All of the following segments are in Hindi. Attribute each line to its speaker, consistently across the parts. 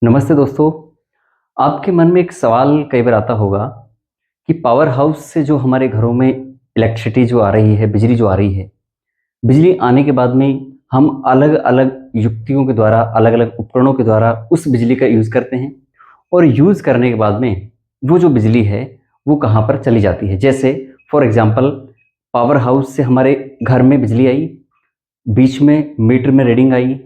Speaker 1: नमस्ते दोस्तों। आपके मन में एक सवाल कई बार आता होगा कि पावर हाउस से जो हमारे घरों में इलेक्ट्रिसिटी जो आ रही है, बिजली जो आ रही है, बिजली आने के बाद में हम अलग-अलग युक्तियों के द्वारा, अलग-अलग उपकरणों के द्वारा उस बिजली का यूज़ करते हैं और यूज़ करने के बाद में वो जो बिजली है, वो कहाँ पर चली जाती है। जैसे फॉर एग्ज़ाम्पल पावर हाउस से हमारे घर में बिजली आई, बीच में मीटर में रीडिंग आई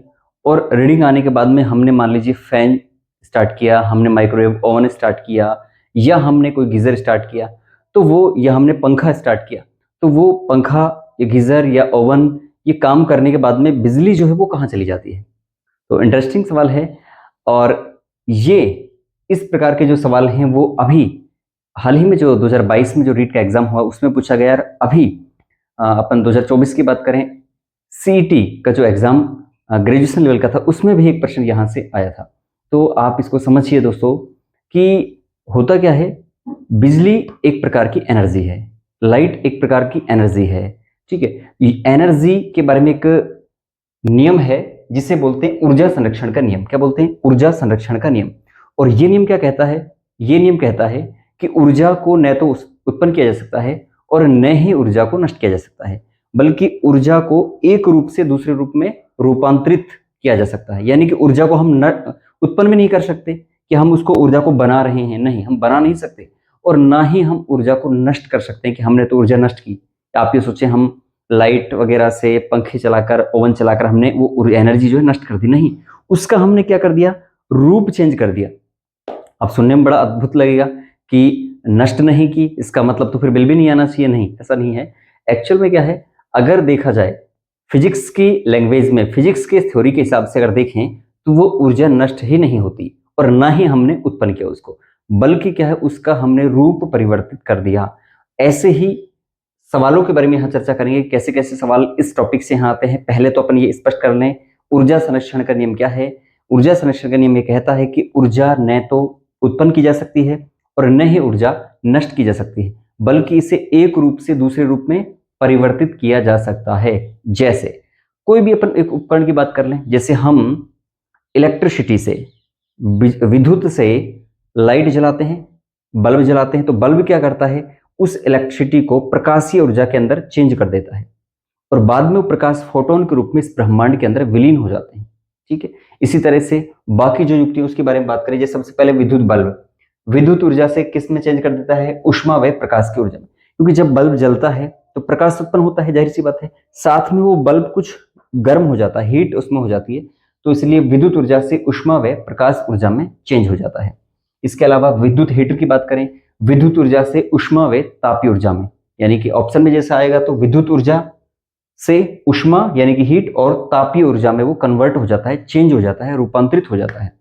Speaker 1: और रीडिंग आने के बाद में हमने मान लीजिए फैन स्टार्ट किया, हमने माइक्रोवेव ओवन स्टार्ट किया या हमने कोई गीज़र स्टार्ट किया, तो वो या हमने पंखा स्टार्ट किया, तो वो पंखा या गीज़र या ओवन ये काम करने के बाद में बिजली जो है वो कहाँ चली जाती है? तो इंटरेस्टिंग सवाल है और ये इस प्रकार के जो सवाल हैं वो अभी हाल ही में जो 2022 में जो रीट का एग्ज़ाम हुआ उसमें पूछा गया। यार अभी अपन 2024 की बात करें, सीईटी का जो एग्ज़ाम ग्रेजुएशन लेवल का था, उसमें भी एक प्रश्न यहाँ से आया था। तो आप इसको समझिए दोस्तों कि होता क्या है, बिजली एक प्रकार की एनर्जी है, लाइट एक प्रकार की एनर्जी है, ठीक है? ये एनर्जी के बारे में एक नियम है जिसे बोलते हैं ऊर्जा संरक्षण का नियम। क्या बोलते हैं? ऊर्जा संरक्षण का नियम। और ये नियम क्या कहता है? ये नियम कहता है कि ऊर्जा को न तो उत्पन्न किया जा सकता है और न ही ऊर्जा को नष्ट किया जा सकता है, बल्कि ऊर्जा को एक रूप से दूसरे रूप में रूपांतरित किया जा सकता है। यानी कि ऊर्जा को हम न उत्पन्न भी नहीं कर सकते कि हम उसको ऊर्जा को बना रहे हैं, नहीं, हम बना नहीं सकते और ना ही हम ऊर्जा को नष्ट कर सकते हैं कि हमने तो ऊर्जा नष्ट की। आप ये सोचें हम लाइट वगैरह से पंखे चलाकर, ओवन चलाकर हमने वो एनर्जी जो है नष्ट कर दी, नहीं, उसका हमने क्या कर दिया? रूप चेंज कर दिया। अब सुनने में बड़ा अद्भुत लगेगा कि नष्ट नहीं की, इसका मतलब तो फिर बिल भी नहीं आना चाहिए, नहीं, ऐसा नहीं है। एक्चुअल में क्या है, अगर देखा जाए फिजिक्स की लैंग्वेज में, फिजिक्स के थ्योरी के हिसाब से अगर देखें, तो वो ऊर्जा नष्ट ही नहीं होती और ना ही हमने उत्पन्न किया उसको, बल्कि क्या है, उसका हमने रूप परिवर्तित कर दिया। ऐसे ही सवालों के बारे में यहाँ चर्चा करेंगे, कैसे-कैसे सवाल इस टॉपिक से यहाँ आते हैं। पहले तो अपन ये स्पष्ट कर लें, ऊर्जा संरक्षण का नियम क्या है? ऊर्जा संरक्षण का नियम ये कहता है कि ऊर्जा न तो उत्पन्न की जा सकती है और न ही ऊर्जा नष्ट की जा सकती है, बल्कि इसे एक रूप से दूसरे रूप में परिवर्तित किया जा सकता है। जैसे कोई भी अपन एक उपकरण की बात कर लें, जैसे हम इलेक्ट्रिसिटी से, विद्युत से लाइट जलाते हैं, बल्ब जलाते हैं, तो बल्ब क्या करता है? उस इलेक्ट्रिसिटी को प्रकाशीय ऊर्जा के अंदर चेंज कर देता है और बाद में वो प्रकाश फोटोन के रूप में इस ब्रह्मांड के अंदर विलीन हो जाते हैं, ठीक है? इसी तरह से बाकी जो युक्ति है उसके बारे में बात करें, जैसे सबसे पहले विद्युत बल्ब, विद्युत ऊर्जा से किस में चेंज कर देता है? ऊष्मा व प्रकाश की ऊर्जा में। क्योंकि जब बल्ब जलता है तो प्रकाश उत्पन्न होता है, जाहिर सी बात है, साथ में वो बल्ब कुछ गर्म हो जाता है, हीट उसमें हो जाती है, तो इसलिए विद्युत ऊर्जा से ऊष्मा व प्रकाश ऊर्जा में चेंज हो जाता है। इसके अलावा विद्युत हीटर की बात करें, विद्युत ऊर्जा से ऊष्मा व तापीय ऊर्जा में, यानी कि ऑप्शन में जैसा आएगा तो विद्युत ऊर्जा से ऊष्मा यानी कि हीट और तापीय ऊर्जा में वो कन्वर्ट हो जाता है, चेंज हो जाता है, रूपांतरित हो जाता है।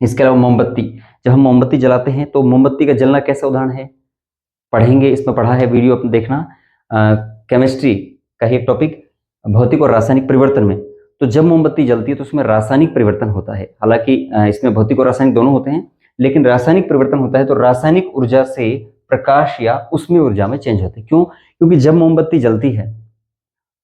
Speaker 1: इसके अलावा मोमबत्ती, जब हम मोमबत्ती जलाते हैं तो मोमबत्ती का जलना कैसा उदाहरण है? पढ़ेंगे, इसमें पढ़ा है, वीडियो अपन देखना, केमिस्ट्री का ही एक टॉपिक, भौतिक और रासायनिक परिवर्तन में। तो जब मोमबत्ती जलती है तो उसमें रासायनिक परिवर्तन होता है, हालांकि इसमें भौतिक और रासायनिक दोनों होते हैं, लेकिन रासायनिक परिवर्तन होता है तो रासायनिक ऊर्जा से प्रकाश या उष्मीय ऊर्जा में चेंज होते हैं। क्यों? क्योंकि जब मोमबत्ती जलती है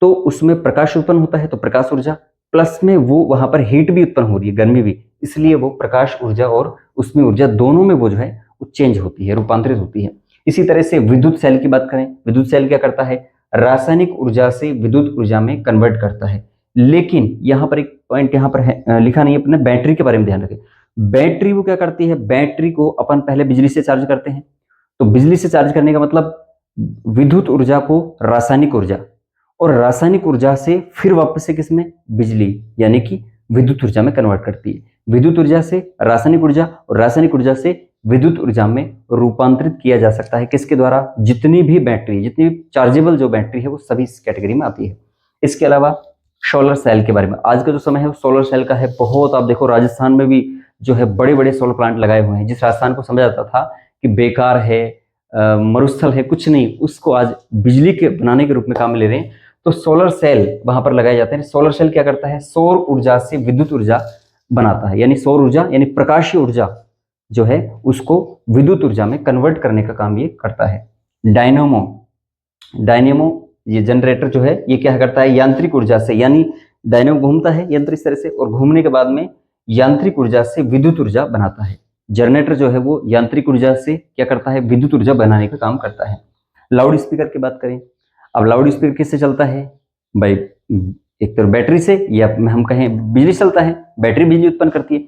Speaker 1: तो उसमें प्रकाश उत्पन्न होता है, तो प्रकाश ऊर्जा, प्लस में वो वहां पर हीट भी उत्पन्न हो रही है, गर्मी भी, इसलिए वो प्रकाश ऊर्जा और उसमें ऊर्जा दोनों में वो जो है वो चेंज होती है, रूपांतरित होती है। इसी तरह से विद्युत सेल की बात करें, विद्युत सेल क्या करता है? रासायनिक ऊर्जा से विद्युत ऊर्जा में कन्वर्ट करता है। लेकिन यहाँ पर एक पॉइंट यहाँ पर है, लिखा नहीं है अपने, बैटरी के बारे में ध्यान रखें। बैटरी वो क्या करती है? बैटरी को अपन पहले बिजली से चार्ज करते हैं, तो बिजली से चार्ज करने का मतलब विद्युत ऊर्जा को रासायनिक ऊर्जा और रासायनिक ऊर्जा से फिर वापस से किसमें? बिजली यानी कि विद्युत ऊर्जा में कन्वर्ट करती है। विद्युत ऊर्जा से रासायनिक ऊर्जा और रासायनिक ऊर्जा से विद्युत ऊर्जा में रूपांतरित किया जा सकता है, किसके द्वारा? जितनी भी बैटरी, जितनी भी चार्जेबल जो बैटरी है वो सभी इस कैटेगरी में आती है। इसके अलावा सोलर सेल के बारे में, आज का जो समय है वो सोलर सेल का है बहुत। आप देखो राजस्थान में भी जो है बड़े बड़े सोलर प्लांट लगाए हुए हैं। जिस राजस्थान को समझा जाता था कि बेकार है, मरुस्थल है, कुछ नहीं, उसको आज बिजली के बनाने के रूप में काम में ले रहे हैं, तो सोलर सेल वहां पर लगाए जाते हैं। सोलर सेल क्या करता है? सौर ऊर्जा से विद्युत ऊर्जा बनाता है, यानी सौर ऊर्जा यानी प्रकाशीय ऊर्जा जो है उसको विद्युत ऊर्जा में कन्वर्ट करने का काम ये करता है। डायनेमो, डायनेमो ये जनरेटर जो है ये क्या करता है? यांत्रिक ऊर्जा से, यानी डायनेमो घूमता है यंत्र इस तरह से, और घूमने के बाद में यांत्रिक ऊर्जा से विद्युत ऊर्जा बनाता है। जनरेटर जो है वो यांत्रिक ऊर्जा से क्या करता है, विद्युत ऊर्जा बनाने का काम करता है। लाउड स्पीकर की बात करें, अब लाउड स्पीकर किससे चलता है भाई, एक तो बैटरी से, या हम कहें बिजली से चलता है, बैटरी बिजली उत्पन्न करती है,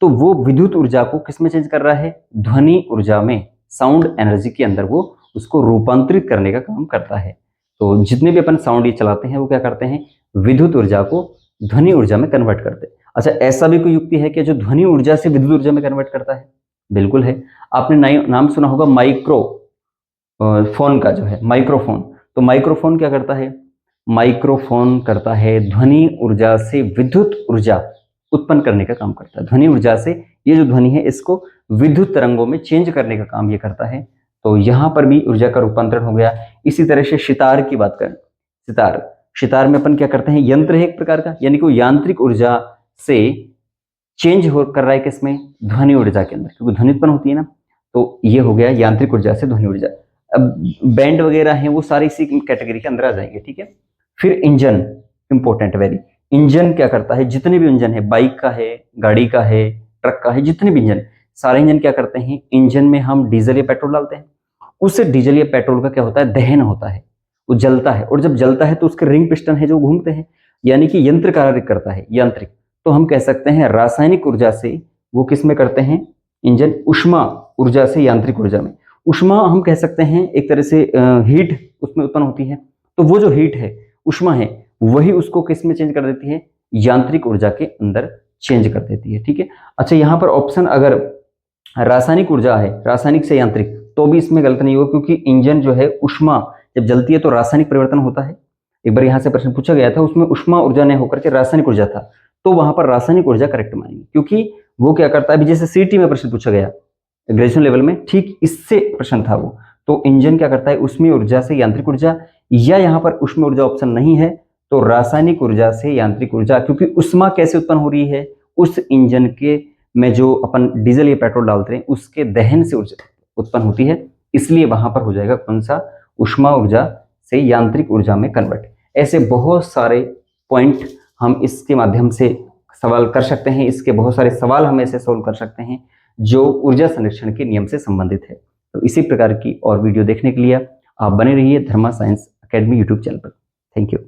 Speaker 1: तो वो विद्युत ऊर्जा को किस में चेंज कर रहा है, ध्वनि ऊर्जा में, साउंड एनर्जी के अंदर वो उसको रूपांतरित करने का काम करता है। तो जितने भी अपन साउंड ये चलाते हैं वो क्या करते हैं, विद्युत ऊर्जा को ध्वनि ऊर्जा में कन्वर्ट करते हैं। अच्छा, ऐसा भी कोई युक्ति है कि जो ध्वनि ऊर्जा से विद्युत ऊर्जा में कन्वर्ट करता है? बिल्कुल है। आपने नाम सुना होगा माइक्रो फोन का, जो है माइक्रोफोन। तो माइक्रोफोन क्या करता है, माइक्रोफोन करता है ध्वनि ऊर्जा से विद्युत ऊर्जा उत्पन्न करने का काम करता है। ध्वनि ऊर्जा से ये जो ध्वनि है इसको विद्युत तरंगों में चेंज करने का काम ये करता है। तो यहाँ पर भी ऊर्जा का रूपांतरण हो गया। इसी तरह से सितार की बात करें, सितार में अपन क्या करते हैं, यंत्र है एक प्रकार का, यानी कि यांत्रिक ऊर्जा से चेंज हो कर रहा है किसमें, ध्वनि ऊर्जा के अंदर, क्योंकि ध्वनि उत्पन्न होती है ना। तो ये हो गया यांत्रिक ऊर्जा से ध्वनि ऊर्जा। अब बैंड वगैरह हैं वो सारे इसी कैटेगरी के अंदर आ जाएंगे, ठीक है। फिर इंजन, इंपॉर्टेंट वेरी। इंजन क्या करता है, जितने भी इंजन है, बाइक का है, गाड़ी का है, ट्रक का है, जितने भी इंजन, सारे इंजन क्या करते हैं, इंजन में हम डीजल या पेट्रोल डालते हैं, उससे डीजल या पेट्रोल का क्या होता है, दहन होता है, वो जलता है, और जब जलता है तो उसके रिंग पिस्टन है जो घूमते हैं, यानी कि यंत्र कार्य करता है, यांत्रिक। तो हम कह सकते हैं रासायनिक ऊर्जा से वो किस में करते हैं, इंजन उष्मा ऊर्जा से यांत्रिक ऊर्जा में। उष्मा हम कह सकते हैं एक तरह से हीट उसमें उत्पन्न होती है, तो वो जो हीट है, उष्मा है, वही उसको किस में चेंज कर देती है, यांत्रिक ऊर्जा के अंदर चेंज कर देती है, ठीक है। अच्छा, यहाँ पर ऑप्शन अगर रासायनिक ऊर्जा है, रासायनिक से यांत्रिक, तो भी इसमें गलत नहीं होगा, क्योंकि इंजन जो है उष्मा जब जलती है तो रासायनिक परिवर्तन होता है। एक बार यहाँ से प्रश्न पूछा गया था, उसमें उष्मा ऊर्जा ने होकर के रासायनिक ऊर्जा था, तो वहां पर रासायनिक ऊर्जा करेक्ट मानेंगे, क्योंकि वो क्या करता है, अभी जैसे सीटी में प्रश्न पूछा गया ग्रेजुएशन लेवल में, ठीक इससे प्रश्न था वो। तो इंजन क्या करता है, उष्मीय ऊर्जा से यांत्रिक ऊर्जा, या यहाँ पर उष्मीय ऊर्जा ऑप्शन नहीं है, तो रासायनिक ऊर्जा से यांत्रिक ऊर्जा, क्योंकि उष्मा कैसे उत्पन्न हो रही है, उस इंजन के में जो अपन डीजल या पेट्रोल डालते हैं उसके दहन से ऊर्जा उत्पन्न होती है, इसलिए वहां पर हो जाएगा कौन सा, उष्मा ऊर्जा से यांत्रिक ऊर्जा में कन्वर्ट। ऐसे बहुत सारे पॉइंट हम इसके माध्यम से सवाल कर सकते हैं, इसके बहुत सारे सवाल हम ऐसे सोल्व कर सकते हैं जो ऊर्जा संरक्षण के नियम से संबंधित है। तो इसी प्रकार की और वीडियो देखने के लिए आप बने रहिए धर्मा साइंस एकेडमी यूट्यूब चैनल पर। Thank you.